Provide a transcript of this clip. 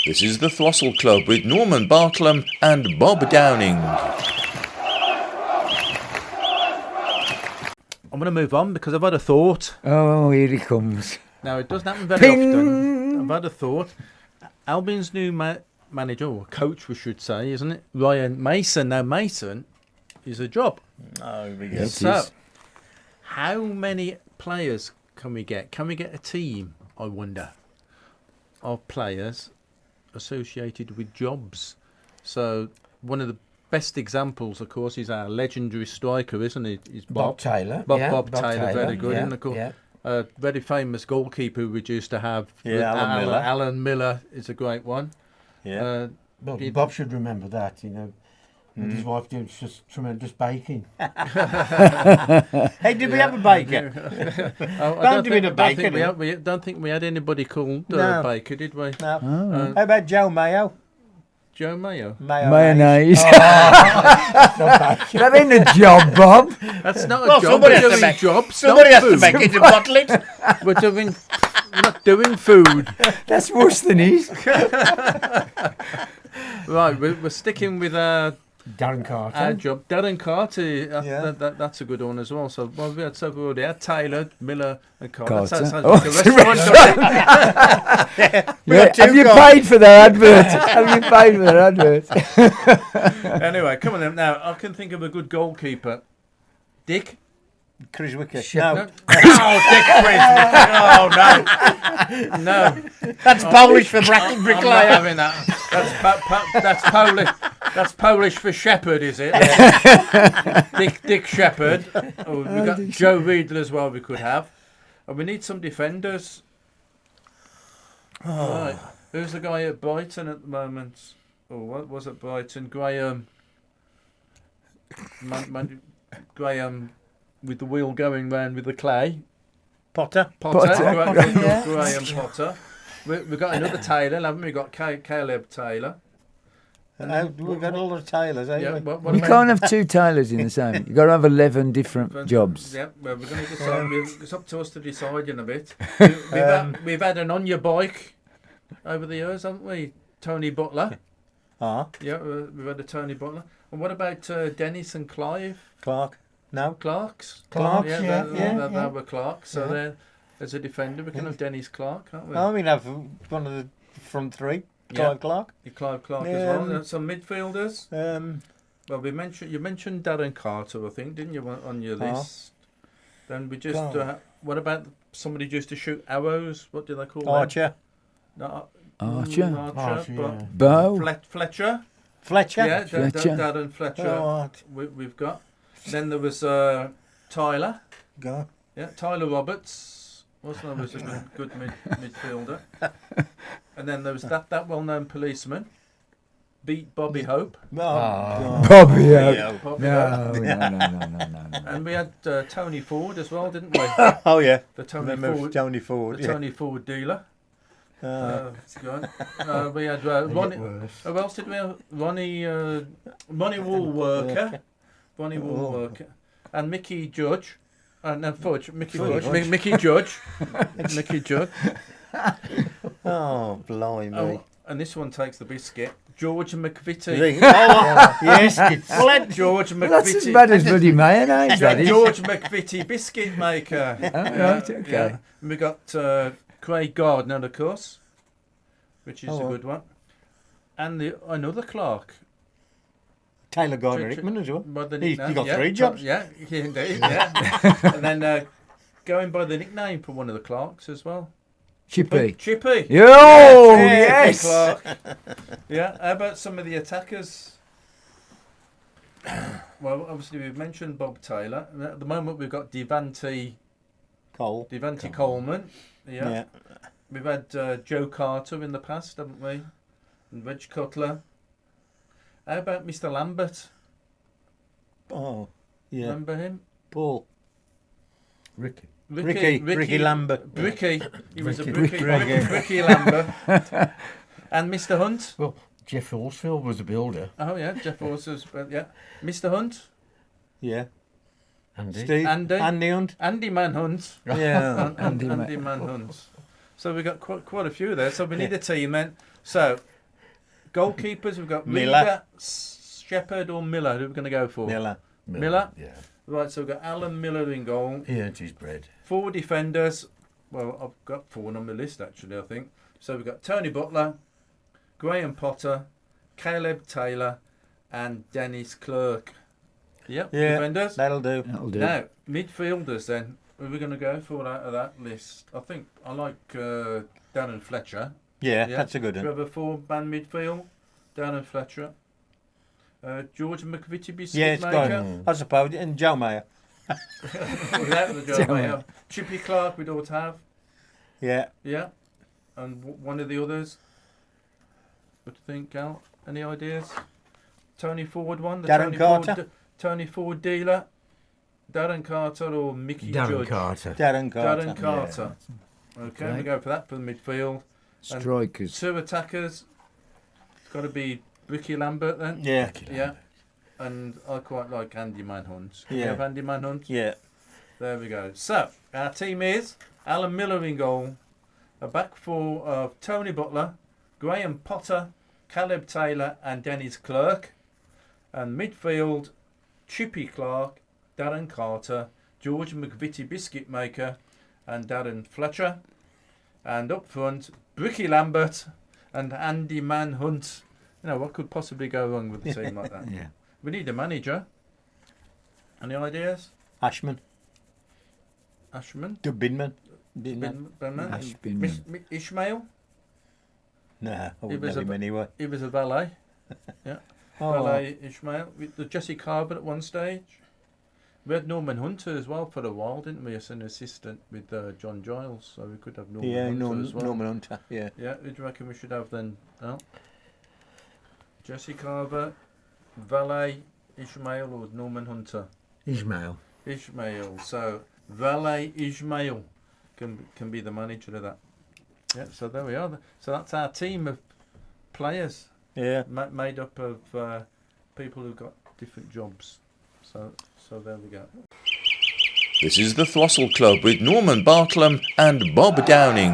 This is the Throstle Club with Norman Bartlam and Bob Downing. I'm going to move on because I've had a thought. Oh, here he comes. Now, it doesn't happen very often. I've had a thought. Albion's new manager, or coach we should say, isn't it? Ryan Mason. Now, Mason is a job. Oh, Yes, So, it is. how many players can we get? Can we get a team, I wonder, of players associated with jobs? So, one of the best examples, of course, is our legendary striker, isn't it? Is Bob Taylor. Bob Taylor, very good. Yeah, And of course, yeah. very famous goalkeeper we used to have. Yeah, Alan Miller. Alan Miller is a great one. Yeah. Well, It- Bob should remember that, you know. And his wife doing just tremendous baking. Hey, did we have a baker? I do mean a baker, do we don't think we had anybody called No. Baker, did we? No. Oh. How about Joe Mayo? Joe Mayo. Mayonnaise. Oh. That ain't a job, Bob. That's not Well, a job. somebody We're has to doing make- jobs. Somebody not has to food. make it and bottle it. We're not doing food. That's worse than his. Right, we're sticking with our Darren Carter. job. Darren Carter, Yeah. that's a good one as well. So, well, we had already had Taylor, Miller, and Carter. Carter. That sounds Oh, like a it's a restaurant. Yeah, have you paid for that advert? Have you paid for that advert? Anyway, come on then. Now, I can think of a good goalkeeper. Dick. Chris Wicker. No. No. Oh, Dick Frisbee. Oh, no. No. That's Polish for bracket I'm not bricklayer. having that. That's Polish. That's Polish for shepherd, is it? Dick Shepherd. Oh, we've got Joe Riedler as well. We could have, and we need some defenders. Right. Who's the guy at Brighton at the moment? Oh, what was it? Brighton? Graham. Graham, with the wheel going round with the clay. Potter. Potter. Yeah. Graham Potter. We've got another Taylor, haven't we? We've got Caleb Taylor. We've got all the Taylors, haven't Yeah, we? what You about- can't have two Taylors in the same. You've got to have 11 different jobs. Yeah, well, we're going to decide. It's up to us to decide in a bit. We've had an on your bike over the years, haven't we? Tony Butler. Ah, Yeah, we've had a Tony Butler. And what about Dennis and Clive? Clark. No. Clarks? Clarks, Yeah, yeah, they yeah. were Clarks. So Yeah. there's a defender. We can have Dennis Clark, can't we? I mean, have one of the front three. Yeah. Clive Clark. Clive Clark as Yeah, well. Some midfielders. Well, you mentioned Darren Carter, I think, didn't you, on your list? Then we just what about somebody just to shoot arrows? What do they call Archer. them? No, Archer. Archer, but yeah. Bow. Fletcher. Fletcher. Yeah, Fletcher. Darren Fletcher. Oh, right. We've got. Then there was Tyler. Go. Yeah, Tyler Roberts. Wasn't there? Was a good midfielder. And then there was that well-known policeman. Beat Bobby Hope. Oh, Bobby. yeah. Bobby No, Hope. no. And we had Tony Ford as well, didn't we? Oh, yeah. The Tony Remember Ford. Tony Ford. The Yeah. Tony Ford dealer. Good. We had Get Ronnie. worse. Who else did we have? Ronnie Woolworker. Ronnie Woolworker. And Mickey Judge. No, Fudge. Mickey Fudge. Mickey Judge. Mickey Judge. Oh, blimey. Oh, and this one takes the biscuit. George Is McVitie. he? Oh, yes. Well, George Well, that's as McVitie. bad as bloody mayonnaise, that is. George McVitie biscuit maker. Oh, right, okay. Yeah. And we got Craig Gardner, of course, which is a well. good one. And another Clark. Taylor Gardner Hickman as well. By the He nickname, got yeah, 3 jobs. Yeah, indeed. Yeah. And then going by the nickname for one of the Clarks as well. Chippy. Chippy. Yo, Yeah, yes. Chippy Clark. Yeah. How about some of the attackers? Well, obviously we've mentioned Bob Taylor. And at the moment we've got Devante Coleman. Yeah. We've had Joe Carter in the past, haven't we? And Reg Cutler. How about Mr. Lambert? Oh, yeah. Remember him? Paul. Ricky. Ricky Lambert. Ricky. He was a Ricky. Ricky Lambert. And Mr. Hunt. Well, Jeff Horsfield was a builder. Oh yeah, Jeff Horses. Yeah. Mr. Hunt. Yeah. Andy. Steve. Andy. Andy Hunt. Andy Manhunt. Yeah. Andy Manhunt. So we've got quite a few there. So we need a team then. So Goalkeepers, we've got Miller. Reader, Shepherd or Miller. Who are we going to go for? Miller? Yeah. Right, so we've got Alan Miller in goal. He earned his bread. 4 defenders. Well, I've got 4 on my list, actually, I think. So we've got Tony Butler, Graham Potter, Caleb Taylor, and Dennis Clerk. Yep, Yeah, defenders. that'll do. That'll do. Now, midfielders then. Who are we going to go for out of that list? I think I like Darren Fletcher. Yeah, Yeah. that's a good Do you one. have a 4-man midfield? Darren Fletcher. George McVitie Biscuit Yeah, it's Maker. gone. I suppose. And Joe Mayer. Without the Joe Mayer. Chippy Clark we'd ought to have. Yeah. Yeah. And one of the others. What do you think, Gal? Any ideas? Tony Ford one? The Darren Tony Carter? Ford, Tony Ford dealer? Darren Carter or Mickey Darren Judge? Carter. Darren Carter. Darren Carter. Okay, Okay. we go for that for the midfield. Strikers. 2 attackers. It's got to be Ricky Lambert then. Yeah. Yeah. And I quite like Andy Manhunt. Can we Yeah. have Andy Manhunt? Yeah. There we go. So, our team is Alan Miller in goal, a back four of Tony Butler, Graham Potter, Caleb Taylor and Dennis Clerk, and midfield Chippy Clark, Darren Carter, George McVitie Biscuit Maker and Darren Fletcher, and up front Bricky Lambert and Andy Manhunt. You know, what could possibly go wrong with a team like that? Yeah. We need a manager. Any ideas? Ashman. Ashman? Binman. Binman? Ash Binman. Ishmael? Nah, I He wouldn't was have him a- anyway. He was a valet. Oh, Valet Ishmael. With the Jesse Carver at one stage. We had Norman Hunter as well for a while, didn't we, as an assistant with John Giles? So we could have Norman yeah, Hunter as well. Norman Hunter. Yeah. Yeah, who do you reckon we should have then? Al? Jesse Carver, Valet Ishmael or Norman Hunter? Ismail. Ishmael. So Valet Ishmael can be the manager of that. Yeah, so there we are. So that's our team of players Yeah. made up of people who've got different jobs. So there we go. This is the Throstle Club with Norman Bartlam and Bob Downing.